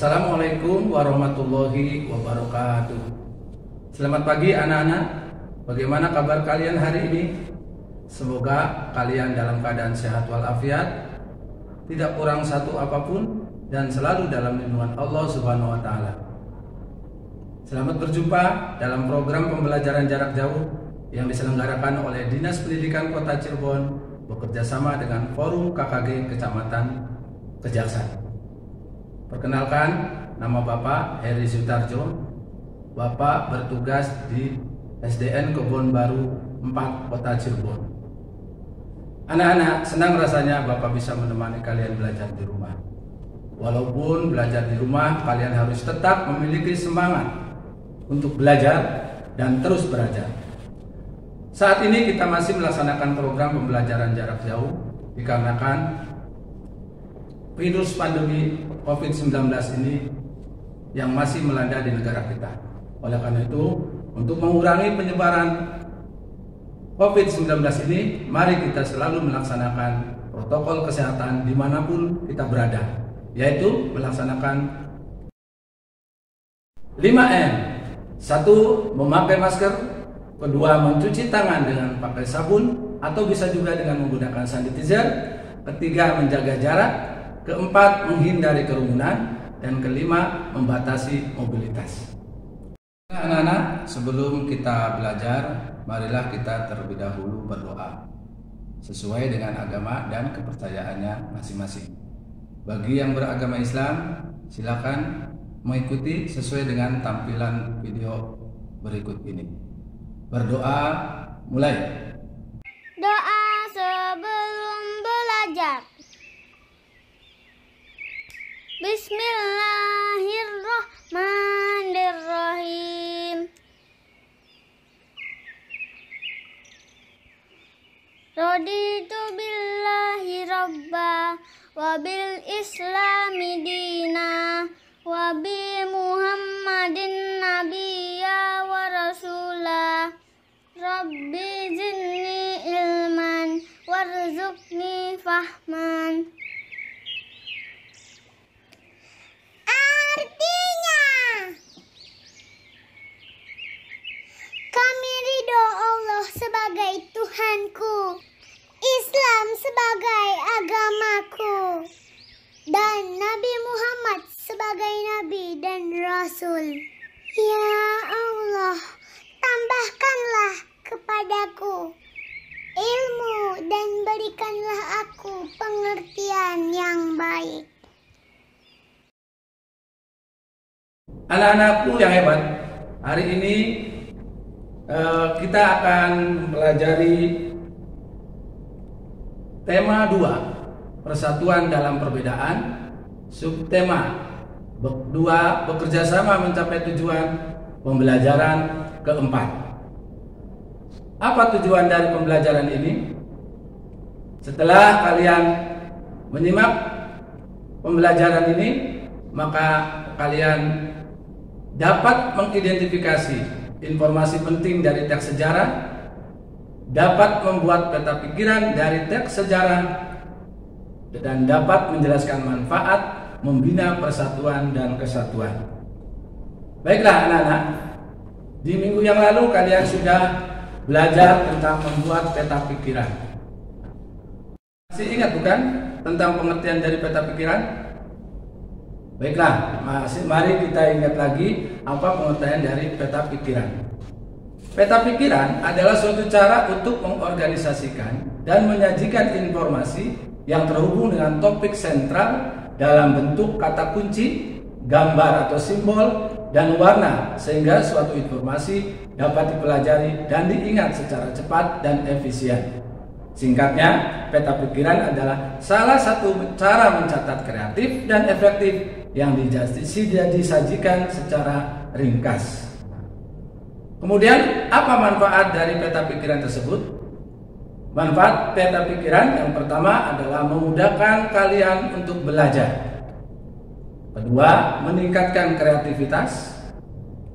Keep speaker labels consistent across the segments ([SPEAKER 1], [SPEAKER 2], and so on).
[SPEAKER 1] Assalamualaikum warahmatullahi wabarakatuh. Selamat pagi anak-anak. Bagaimana kabar kalian hari ini? Semoga kalian dalam keadaan sehat walafiat, tidak kurang satu apapun, dan selalu dalam lindungan Allah Subhanahu wa Ta'ala. Selamat berjumpa dalam program pembelajaran jarak jauh yang diselenggarakan oleh Dinas Pendidikan Kota Cirebon bekerjasama dengan Forum KKG Kecamatan Kejaksan. Perkenalkan, nama Bapak Heri Sutarjo. Bapak bertugas di SDN Kebon Baru 4 Kota Cirebon. Anak-anak, senang rasanya Bapak bisa menemani kalian belajar di rumah. Walaupun belajar di rumah, kalian harus tetap memiliki semangat untuk belajar dan terus belajar. Saat ini kita masih melaksanakan program pembelajaran jarak jauh dikarenakan virus pandemi COVID-19 ini yang masih melanda di negara kita. Oleh karena itu, untuk mengurangi penyebaran COVID-19 ini, mari kita selalu melaksanakan protokol kesehatan dimanapun kita berada, yaitu melaksanakan 5M. 1. Memakai masker. 2. Mencuci tangan dengan pakai sabun atau bisa juga dengan menggunakan sanitizer. 3. Menjaga jarak. 4. Menghindari kerumunan. Dan 5. Membatasi mobilitas. Anak-anak, sebelum kita belajar, marilah kita terlebih dahulu berdoa sesuai dengan agama dan kepercayaannya masing-masing. Bagi yang beragama Islam, silakan mengikuti sesuai dengan tampilan video berikut ini. Berdoa mulai.
[SPEAKER 2] Doa sebelum belajar. Bismillahirrahmanirrahim. Raditu billahi rabba wa bil islami dina wa bi muhammadin nabiyya wa rasulah. Rabbi zidni ilman warzuqni fahman. Artinya, kami ridho Allah sebagai Tuhanku, Islam sebagai agamaku, dan Nabi Muhammad sebagai Nabi dan Rasul. Ya Allah, tambahkanlah kepadaku ilmu dan berikanlah aku pengertian yang baik.
[SPEAKER 1] Anak-anakku yang hebat, hari ini kita akan mempelajari tema 2, persatuan dalam perbedaan. Subtema 2, bekerja sama mencapai tujuan pembelajaran keempat. Apa tujuan dari pembelajaran ini? Setelah kalian menyimak pembelajaran ini, maka kalian dapat mengidentifikasi informasi penting dari teks sejarah, dapat membuat peta pikiran dari teks sejarah, dan dapat menjelaskan manfaat membina persatuan dan kesatuan. Baiklah anak-anak, di minggu yang lalu kalian sudah belajar tentang membuat peta pikiran. Masih ingat bukan tentang pengertian dari peta pikiran? Baiklah, mari kita ingat lagi apa pengertian dari peta pikiran. Peta pikiran adalah suatu cara untuk mengorganisasikan dan menyajikan informasi yang terhubung dengan topik sentral dalam bentuk kata kunci, gambar atau simbol, dan warna, sehingga suatu informasi dapat dipelajari dan diingat secara cepat dan efisien. Singkatnya, peta pikiran adalah salah satu cara mencatat kreatif dan efektif yang disajikan secara ringkas. Kemudian, apa manfaat dari peta pikiran tersebut? Manfaat peta pikiran yang pertama adalah memudahkan kalian untuk belajar. Kedua, meningkatkan kreativitas.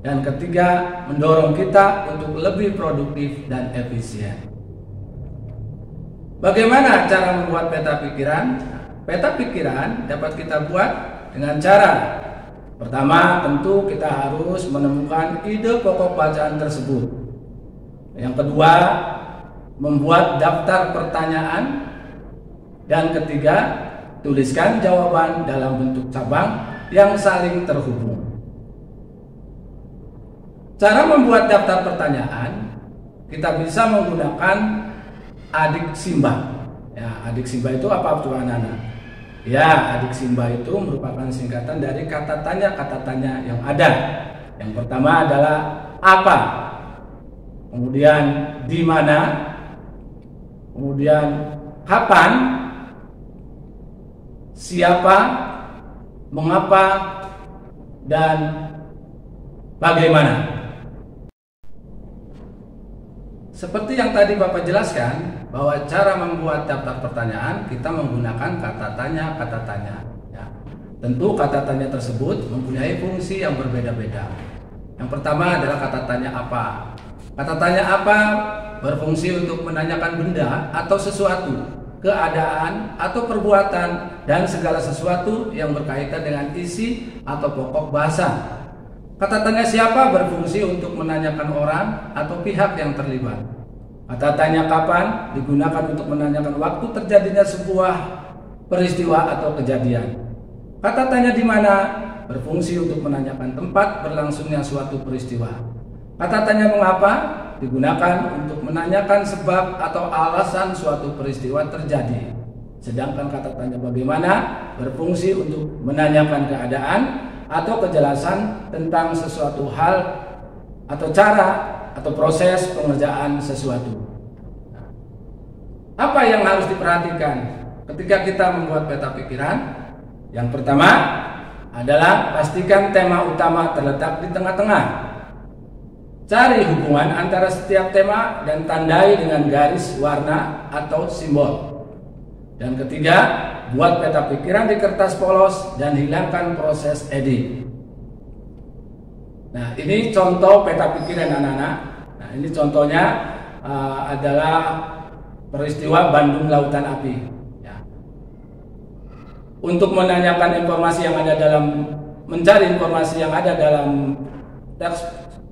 [SPEAKER 1] Dan ketiga, mendorong kita untuk lebih produktif dan efisien. Bagaimana cara membuat peta pikiran? Peta pikiran dapat kita buat dengan cara Pertama, tentu kita harus menemukan ide pokok bacaan tersebut. Yang kedua, membuat daftar pertanyaan. Dan ketiga, tuliskan jawaban dalam bentuk cabang yang saling terhubung. Cara membuat daftar pertanyaan, kita bisa menggunakan adik simba. Ya, adik simba itu apa tuh anak-anak? Ya, adik simba itu merupakan singkatan dari kata tanya yang ada. Yang pertama adalah apa, kemudian di mana, kemudian kapan, siapa, mengapa, dan bagaimana. Seperti yang tadi Bapak jelaskan, bahwa cara membuat daftar pertanyaan kita menggunakan kata tanya. Ya. Tentu kata tanya tersebut mempunyai fungsi yang berbeda-beda. Yang pertama adalah kata tanya apa. Kata tanya apa berfungsi untuk menanyakan benda atau sesuatu, keadaan atau perbuatan, dan segala sesuatu yang berkaitan dengan isi atau pokok bahasa. Kata tanya siapa berfungsi untuk menanyakan orang atau pihak yang terlibat. Kata tanya kapan digunakan untuk menanyakan waktu terjadinya sebuah peristiwa atau kejadian. Kata tanya di mana berfungsi untuk menanyakan tempat berlangsungnya suatu peristiwa. Kata tanya mengapa digunakan untuk menanyakan sebab atau alasan suatu peristiwa terjadi. Sedangkan kata tanya bagaimana berfungsi untuk menanyakan keadaan atau kejelasan tentang sesuatu hal atau cara atau proses pengerjaan sesuatu. Apa yang harus diperhatikan ketika kita membuat peta pikiran? Yang pertama adalah pastikan tema utama terletak di tengah-tengah. Cari hubungan antara setiap tema dan tandai dengan garis, warna, atau simbol. Dan ketiga, buat peta pikiran di kertas polos dan hilangkan proses edit. Nah, ini contoh peta pikiran anak-anak. Nah, ini contohnya adalah peristiwa Bandung Lautan Api. Ya. Untuk menanyakan informasi yang ada dalam, mencari informasi yang ada dalam teks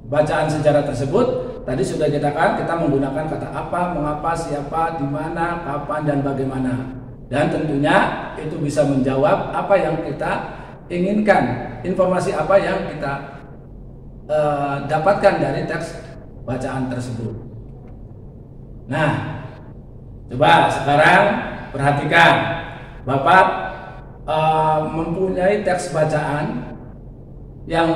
[SPEAKER 1] bacaan sejarah tersebut, tadi sudah kita menggunakan kata apa, mengapa, siapa, di mana, kapan, dan bagaimana. Dan tentunya itu bisa menjawab apa yang kita inginkan, informasi apa yang kita dapatkan dari teks bacaan tersebut. Nah, coba sekarang perhatikan, Bapak mempunyai teks bacaan yang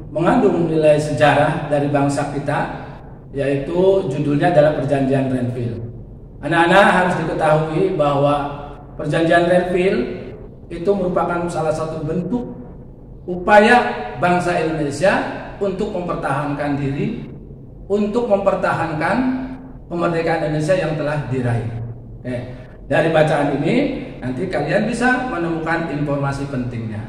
[SPEAKER 1] mengandung nilai sejarah dari bangsa kita, yaitu judulnya adalah Perjanjian Renville. Anak-anak harus diketahui bahwa Perjanjian Renville itu merupakan salah satu bentuk upaya bangsa Indonesia untuk mempertahankan diri, untuk mempertahankan kemerdekaan Indonesia yang telah diraih. Oke. Dari bacaan ini nanti kalian bisa menemukan informasi pentingnya.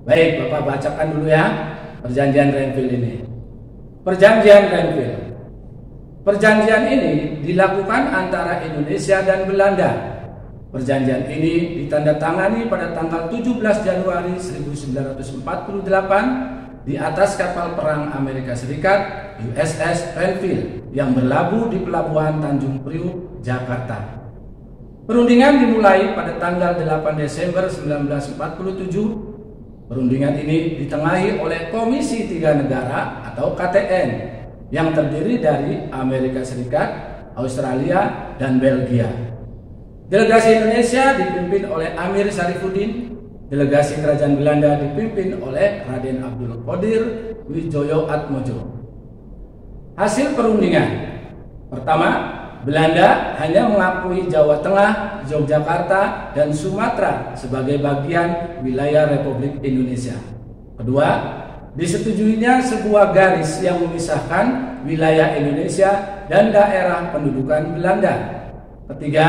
[SPEAKER 1] Baik, Bapak bacakan dulu ya Perjanjian Renville ini. Perjanjian Renville. Perjanjian ini dilakukan antara Indonesia dan Belanda. Perjanjian ini ditandatangani pada tanggal 17 Januari 1948 di atas kapal perang Amerika Serikat USS Renville yang berlabuh di pelabuhan Tanjung Priuk, Jakarta. Perundingan dimulai pada tanggal 8 Desember 1947. Perundingan ini ditengahi oleh Komisi Tiga Negara atau KTN yang terdiri dari Amerika Serikat, Australia, dan Belgia. Delegasi Indonesia dipimpin oleh Amir Syarifuddin. Delegasi Kerajaan Belanda dipimpin oleh Raden Abdul Qadir Wijaya Atmojo. Hasil perundingan. Pertama, Belanda hanya mengakui Jawa Tengah, Yogyakarta, dan Sumatera sebagai bagian wilayah Republik Indonesia. Kedua, disetujuinya sebuah garis yang memisahkan wilayah Indonesia dan daerah pendudukan Belanda. Ketiga,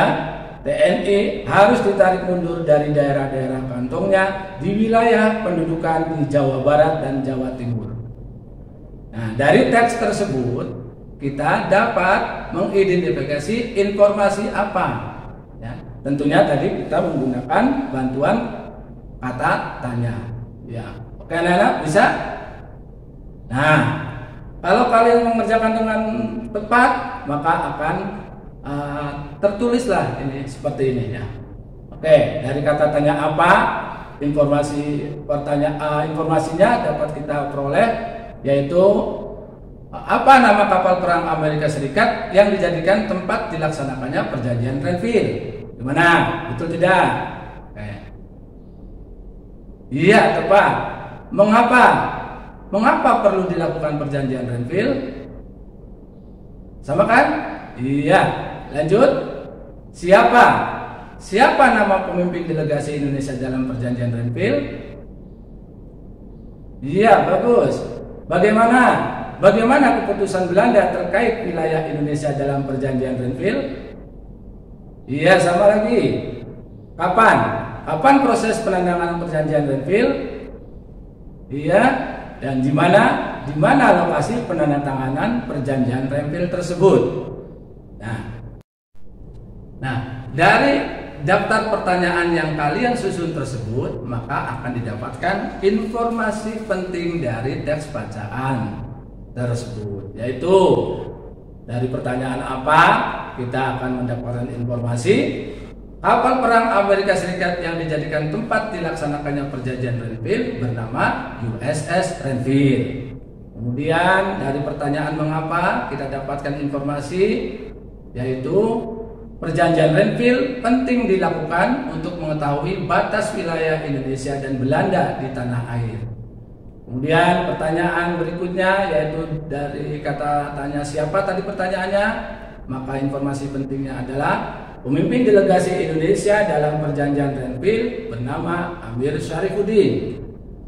[SPEAKER 1] TNI harus ditarik mundur dari daerah-daerah kantongnya di wilayah pendudukan di Jawa Barat dan Jawa Timur. Nah, dari teks tersebut kita dapat mengidentifikasi informasi apa. Ya, tentunya tadi kita menggunakan bantuan kata tanya. Ya, Oke anak-anak, bisa? Nah, kalau kalian mengerjakan dengan tepat, maka akan tertulislah ini seperti ini ya. Oke, dari kata tanya apa, informasinya dapat kita peroleh, yaitu apa nama kapal perang Amerika Serikat yang dijadikan tempat dilaksanakannya perjanjian Renville? Gimana? Betul tidak? Oke. Iya, tepat. Mengapa? Mengapa perlu dilakukan perjanjian Renville? Sama kan? Iya. Lanjut. Siapa nama pemimpin delegasi Indonesia dalam perjanjian Renville? Iya, bagus. Bagaimana keputusan Belanda terkait wilayah Indonesia dalam perjanjian Renville? Iya, sama lagi. Kapan proses penandatanganan perjanjian Renville? Iya, dan di mana lokasi penandatanganan perjanjian Renville tersebut? Nah, dari daftar pertanyaan yang kalian susun tersebut, maka akan didapatkan informasi penting dari teks bacaan tersebut, yaitu dari pertanyaan apa kita akan mendapatkan informasi kapal perang Amerika Serikat yang dijadikan tempat dilaksanakannya perjanjian Renville bernama USS Renville. Kemudian dari pertanyaan mengapa kita dapatkan informasi, yaitu perjanjian Renville penting dilakukan untuk mengetahui batas wilayah Indonesia dan Belanda di tanah air. Kemudian pertanyaan berikutnya, yaitu dari kata tanya siapa tadi pertanyaannya, maka informasi pentingnya adalah pemimpin delegasi Indonesia dalam perjanjian Renville bernama Amir Syarifuddin.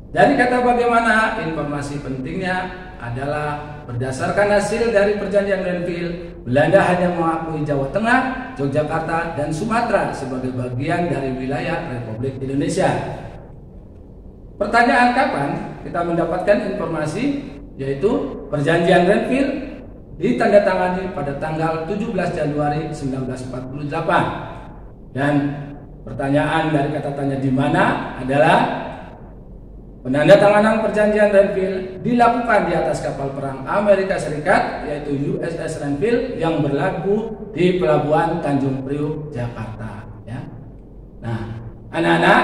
[SPEAKER 1] Dari kata bagaimana, informasi pentingnya adalah berdasarkan hasil dari perjanjian Renville, Belanda hanya mengakui Jawa Tengah, Yogyakarta, dan Sumatera sebagai bagian dari wilayah Republik Indonesia. Pertanyaan kapan kita mendapatkan informasi, yaitu perjanjian Renville ditandatangani pada tanggal 17 Januari 1948. Dan pertanyaan dari kata tanya di mana adalah penandatanganan perjanjian Renville dilakukan di atas kapal perang Amerika Serikat, yaitu USS Renville yang berlabuh di Pelabuhan Tanjung Priuk, Jakarta. Ya. Nah, anak-anak,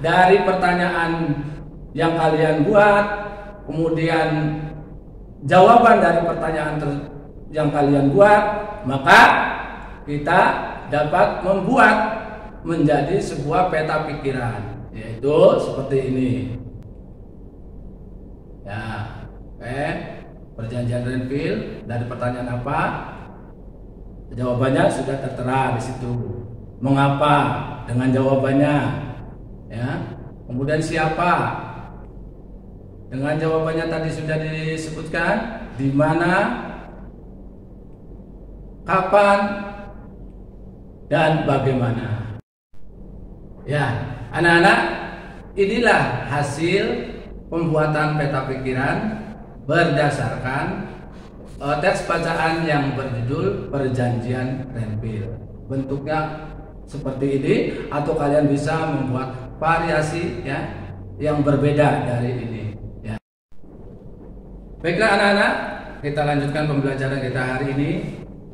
[SPEAKER 1] dari pertanyaan yang kalian buat, kemudian jawaban dari pertanyaan yang kalian buat, maka kita dapat membuat menjadi sebuah peta pikiran, yaitu seperti ini. Ya, oke. Perjanjian Renville, dari pertanyaan apa? Jawabannya sudah tertera di situ. Mengapa? Dengan jawabannya. Ya. Kemudian siapa? Dengan jawabannya tadi sudah disebutkan. Di mana? Kapan? Dan bagaimana? Ya, anak-anak, inilah hasil pembuatan peta pikiran berdasarkan teks bacaan yang berjudul Perjanjian Renville. Bentuknya seperti ini, atau kalian bisa membuat variasi ya yang berbeda dari ini. Ya. Baiklah anak-anak, kita lanjutkan pembelajaran kita hari ini.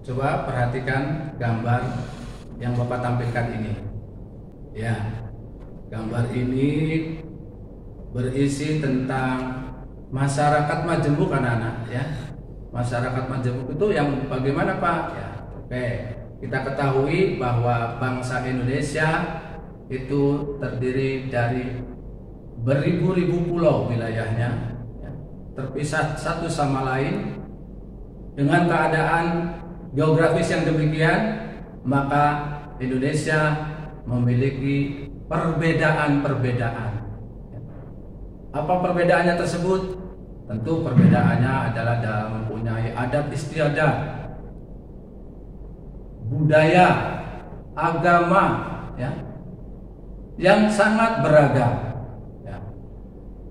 [SPEAKER 1] Coba perhatikan gambar yang Bapak tampilkan ini. Ya, gambar ini berisi tentang masyarakat Majemuk anak-anak ya. Masyarakat Majemuk itu yang bagaimana Pak? Ya, oke. Kita ketahui bahwa bangsa Indonesia itu terdiri dari beribu-ribu pulau wilayahnya, ya, terpisah satu sama lain. Dengan keadaan geografis yang demikian, maka Indonesia memiliki perbedaan-perbedaan. Apa perbedaannya tersebut? Tentu perbedaannya adalah dalam mempunyai adat istiadat, budaya, agama, ya, yang sangat beragam. Ya.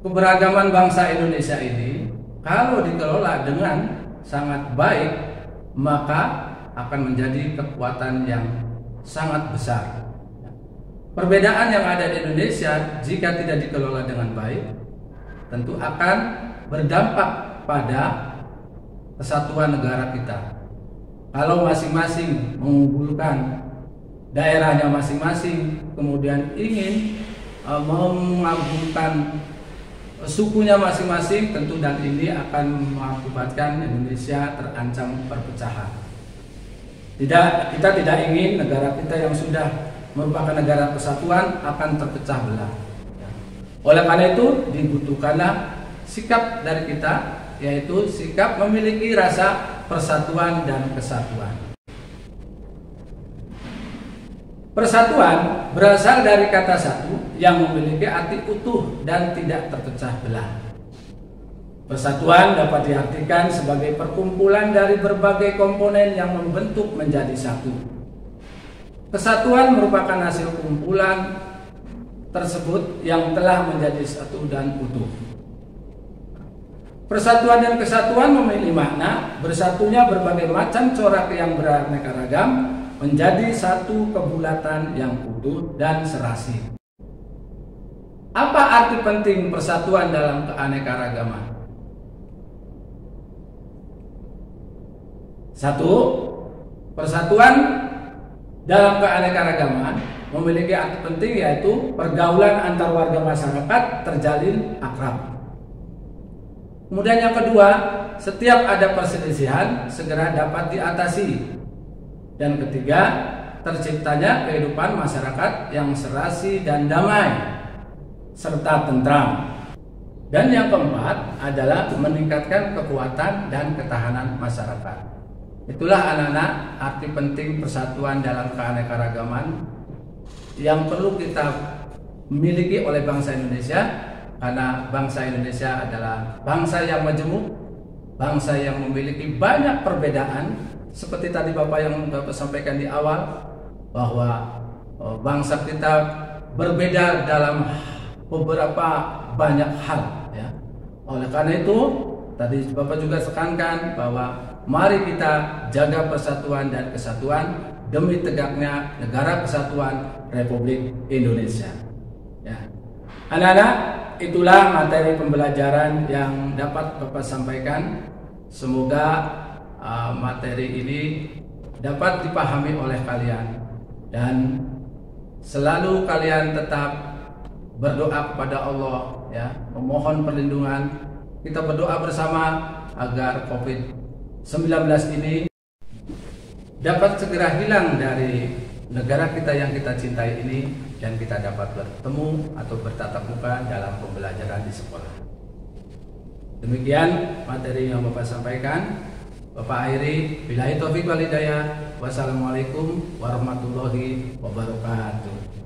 [SPEAKER 1] Keberagaman bangsa Indonesia ini, kalau dikelola dengan sangat baik, maka akan menjadi kekuatan yang sangat besar. Perbedaan yang ada di Indonesia jika tidak dikelola dengan baik, tentu akan berdampak pada kesatuan negara kita. Kalau masing-masing mengunggulkan daerahnya masing-masing, kemudian ingin mengagungkan sukunya masing-masing, tentu dan ini akan mengakibatkan Indonesia terancam perpecahan. Kita tidak ingin negara kita yang sudah merupakan negara kesatuan akan terpecah belah. Oleh karena itu dibutuhkanlah sikap dari kita, yaitu sikap memiliki rasa persatuan dan kesatuan. Persatuan berasal dari kata satu yang memiliki arti utuh dan tidak terpecah belah. Persatuan dapat diartikan sebagai perkumpulan dari berbagai komponen yang membentuk menjadi satu. Kesatuan merupakan hasil kumpulan tersebut yang telah menjadi satu dan utuh. Persatuan dan kesatuan memiliki makna bersatunya berbagai macam corak yang beraneka ragam menjadi satu kebulatan yang utuh dan serasi. Apa arti penting persatuan dalam keanekaragaman? Satu, persatuan dalam keanekaragaman memiliki arti penting, yaitu pergaulan antar warga masyarakat terjalin akrab. Kemudian yang kedua, setiap ada perselisihan segera dapat diatasi. Dan ketiga, terciptanya kehidupan masyarakat yang serasi dan damai serta tentram. Dan yang keempat adalah meningkatkan kekuatan dan ketahanan masyarakat. Itulah anak-anak arti penting persatuan dalam keanekaragaman yang perlu kita miliki oleh bangsa Indonesia. Karena bangsa Indonesia adalah bangsa yang majemuk, bangsa yang memiliki banyak perbedaan. Seperti tadi Bapak sampaikan di awal, bahwa bangsa kita berbeda dalam beberapa banyak hal, ya. Oleh karena itu, tadi Bapak juga tekankan bahwa mari kita jaga persatuan dan kesatuan demi tegaknya Negara Kesatuan Republik Indonesia. Ya. Anak-anak, itulah materi pembelajaran yang dapat Bapak sampaikan. Semoga materi ini dapat dipahami oleh kalian dan selalu kalian tetap berdoa kepada Allah, ya, memohon perlindungan. Kita berdoa bersama agar COVID-19 ini dapat segera hilang dari negara kita yang kita cintai ini, dan kita dapat bertemu atau bertatap muka dalam pembelajaran di sekolah. Demikian materi yang Bapak sampaikan. Bapak akhiri, billahi taufiq wal hidayah. Wassalamualaikum warahmatullahi wabarakatuh.